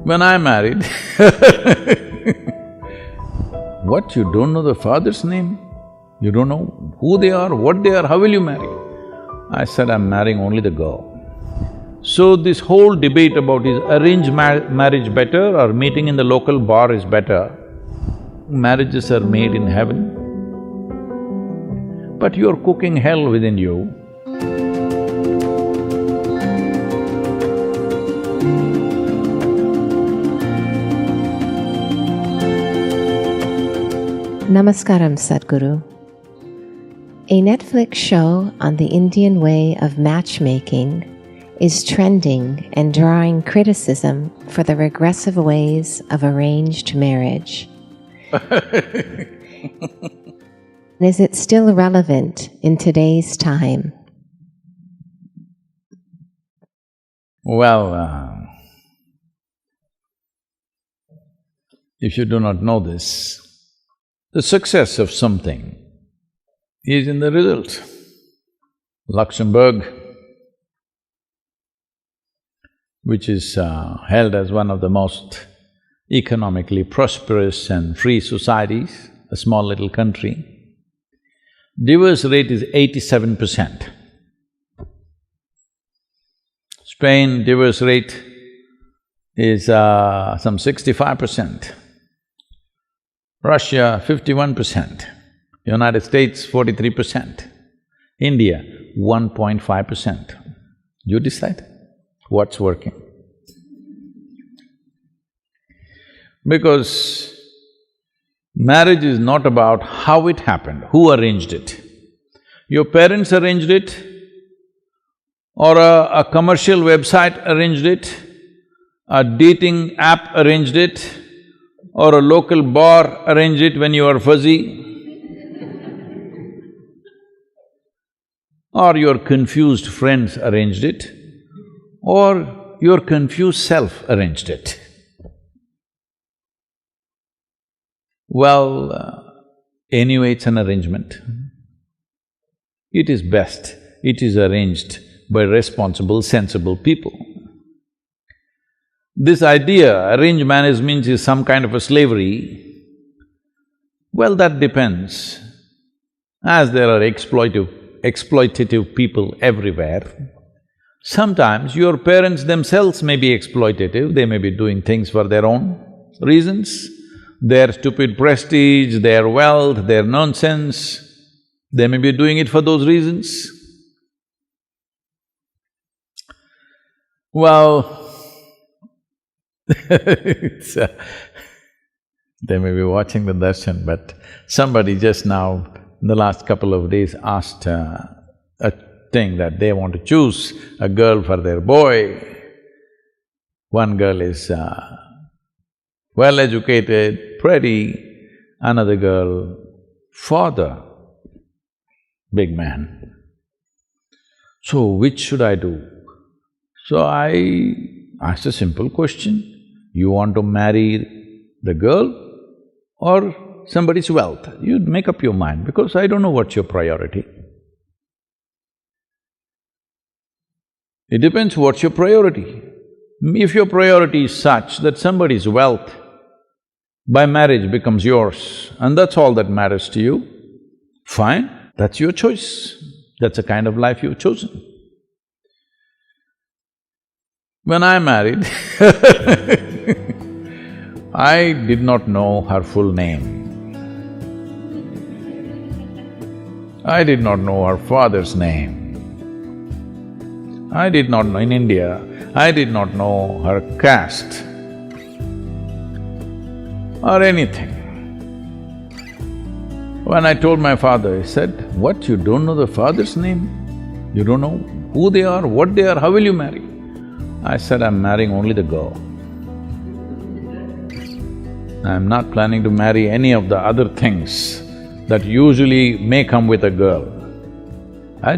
When I married, what, you don't know the father's name? You don't know who they are, what they are, how will you marry? I said, I'm marrying only the girl. So this whole debate about is arranged marriage better or meeting in the local bar is better, marriages are made in heaven. But you're cooking hell within you. Namaskaram, Sadhguru. A Netflix show on the Indian way of matchmaking is trending and drawing criticism for the regressive ways of arranged marriage. Is it still relevant in today's time? Well, if you do not know this, the success of something is in the result. Luxembourg, which is held as one of the most economically prosperous and free societies, a small little country, divorce rate is 87%. Spain, divorce rate is some 65%. Russia, 51%. United States, 43%. India, 1.5%. You decide what's working. Because marriage is not about how it happened, who arranged it. Your parents arranged it, or a commercial website arranged it, a dating app arranged it, or a local bar arranged it when you were fuzzy, or your confused friends arranged it, or your confused self arranged it. Well, anyway, it's an arrangement. It is best, it is arranged by responsible, sensible people. This idea, arranged marriage means is some kind of a slavery, well, that depends. As there are exploitative people everywhere, sometimes your parents themselves may be exploitative, they may be doing things for their own reasons, their stupid prestige, their wealth, their nonsense, they may be doing it for those reasons. Well, they may be watching the darshan, but somebody just now, in the last couple of days, asked a thing that they want to choose a girl for their boy. One girl is well-educated, pretty, another girl, father, big man. So, which should I do? So I asked a simple question, you want to marry the girl or somebody's wealth? You'd make up your mind, because I don't know what's your priority. It depends what's your priority. If your priority is such that somebody's wealth by marriage becomes yours and that's all that matters to you, fine, that's your choice. That's the kind of life you've chosen. When I married, I did not know her full name. I did not know her father's name. I did not know, in India, I did not know her caste or anything. When I told my father, he said, what, you don't know the father's name? You don't know who they are, what they are, how will you marry? I said, I'm marrying only the girl. I'm not planning to marry any of the other things that usually may come with a girl.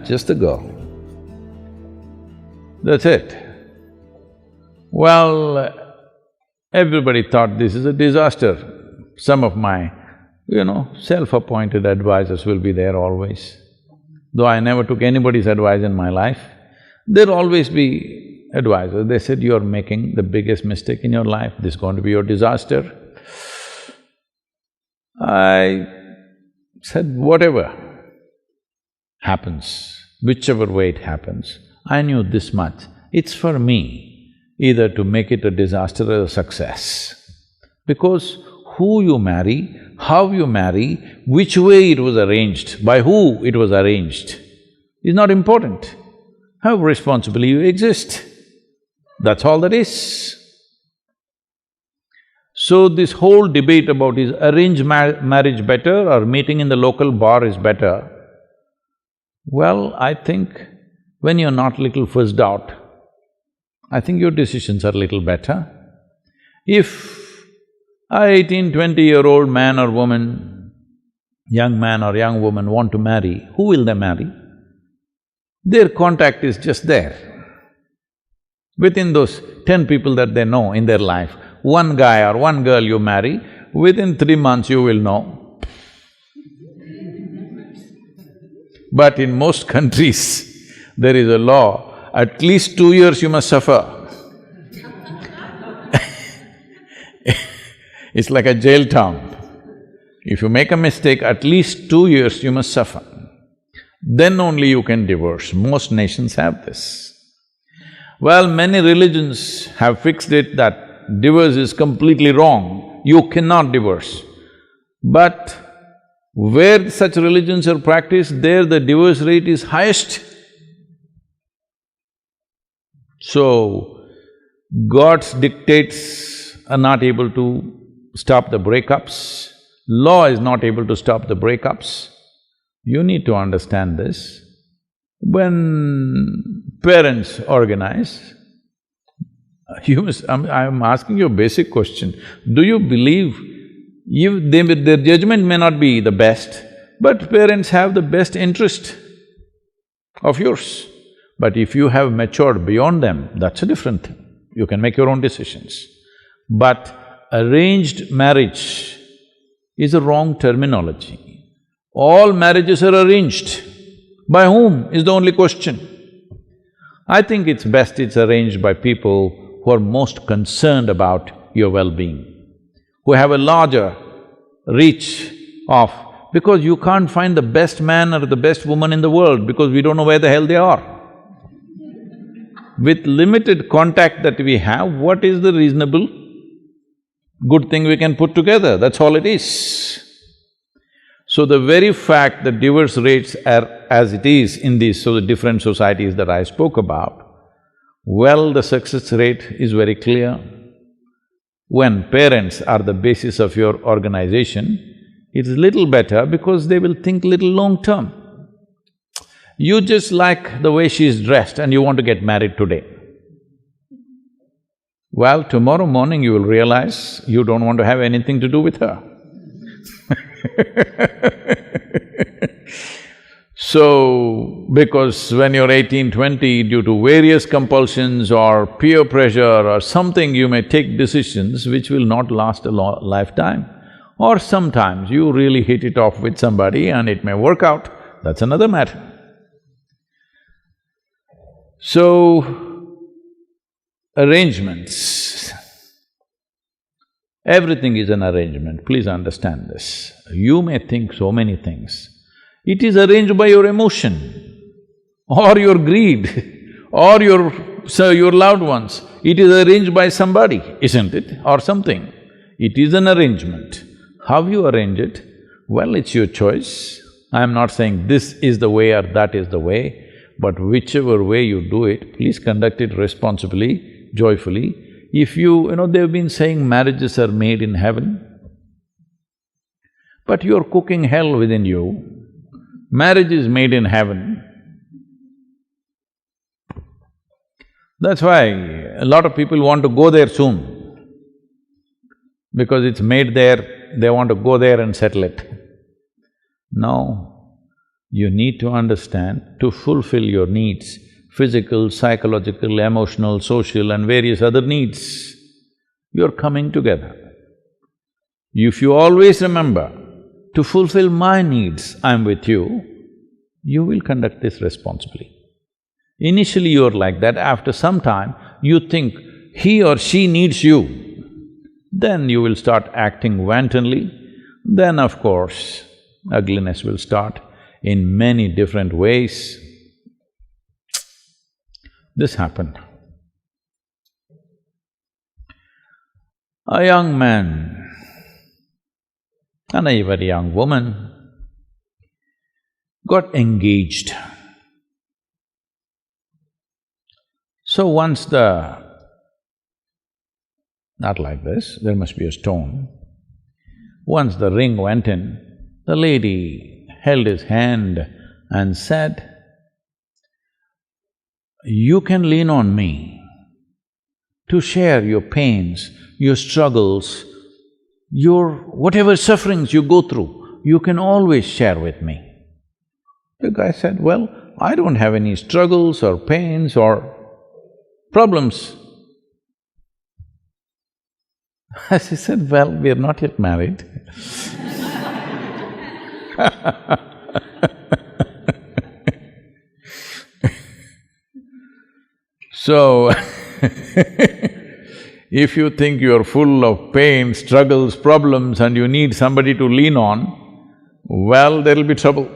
Just a girl. That's it. Well, everybody thought this is a disaster. Some of my, self-appointed advisors will be there always. Though I never took anybody's advice in my life, there'll always be advisors, they said, you're making the biggest mistake in your life, this is going to be your disaster. I said, whatever happens, whichever way it happens, I knew this much, it's for me either to make it a disaster or a success. Because who you marry, how you marry, which way it was arranged, by who it was arranged, is not important. How responsibly you exist, that's all that is. So this whole debate about is arranged marriage better or meeting in the local bar is better, well, I think when you're not little fussed out, I think your decisions are little better. If a 18, 20-year-old man or woman, young man or young woman want to marry, who will they marry? Their contact is just there. Within those 10 people that they know in their life, one guy or one girl you marry, within 3 months you will know. But in most countries, there is a law, at least 2 years you must suffer. It's like a jail town. If you make a mistake, at least 2 years you must suffer. Then only you can divorce. Most nations have this. Well, many religions have fixed it that divorce is completely wrong, you cannot divorce. But where such religions are practiced, there the divorce rate is highest. So, God's dictates are not able to stop the breakups, law is not able to stop the breakups. You need to understand this. When parents organize, I'm asking you a basic question. Do you believe their judgment may not be the best, but parents have the best interest of yours. But if you have matured beyond them, that's a different thing. You can make your own decisions. But arranged marriage is a wrong terminology. All marriages are arranged. By whom is the only question. I think it's best it's arranged by people who are most concerned about your well-being, who have a larger reach of… because you can't find the best man or the best woman in the world because we don't know where the hell they are. With limited contact that we have, what is the reasonable good thing we can put together? That's all it is. So the very fact that divorce rates are as it is in these different societies that I spoke about, well, the success rate is very clear. When parents are the basis of your organization, it's little better because they will think little long-term. You just like the way she's dressed and you want to get married today. Well, tomorrow morning you will realize you don't want to have anything to do with her. So, because when you're 18, 20, due to various compulsions or peer pressure or something, you may take decisions which will not last a lifetime. Or sometimes you really hit it off with somebody and it may work out, that's another matter. So, arrangements, everything is an arrangement, please understand this. You may think so many things. It is arranged by your emotion or your greed or your loved ones. It is arranged by somebody, isn't it? Or something. It is an arrangement. How you arrange it? Well, it's your choice. I am not saying this is the way or that is the way, but whichever way you do it, please conduct it responsibly, joyfully. If they've been saying marriages are made in heaven, but you're cooking hell within you. Marriage is made in heaven. That's why a lot of people want to go there soon. Because it's made there, they want to go there and settle it. No, you need to understand, to fulfill your needs, physical, psychological, emotional, social and various other needs, you're coming together. If you always remember, to fulfill my needs, I'm with you, you will conduct this responsibly. Initially you're like that, after some time you think he or she needs you, then you will start acting wantonly, then of course ugliness will start in many different ways. This happened. A young man and a very young woman got engaged. So once not like this, there must be a stone. Once the ring went in, the lady held his hand and said, "You can lean on me to share your pains, your struggles, your whatever sufferings you go through, you can always share with me." The guy said, "Well, I don't have any struggles or pains or problems." She said, "Well, we are not yet married." So, if you think you're full of pain, struggles, problems and you need somebody to lean on, well, there'll be trouble.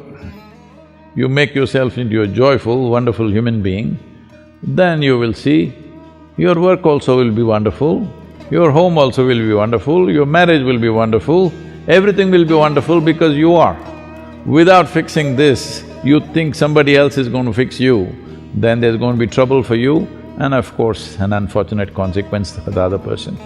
You make yourself into a joyful, wonderful human being, then you will see your work also will be wonderful, your home also will be wonderful, your marriage will be wonderful, everything will be wonderful because you are. Without fixing this, you think somebody else is going to fix you, then there's going to be trouble for you and of course an unfortunate consequence for the other person.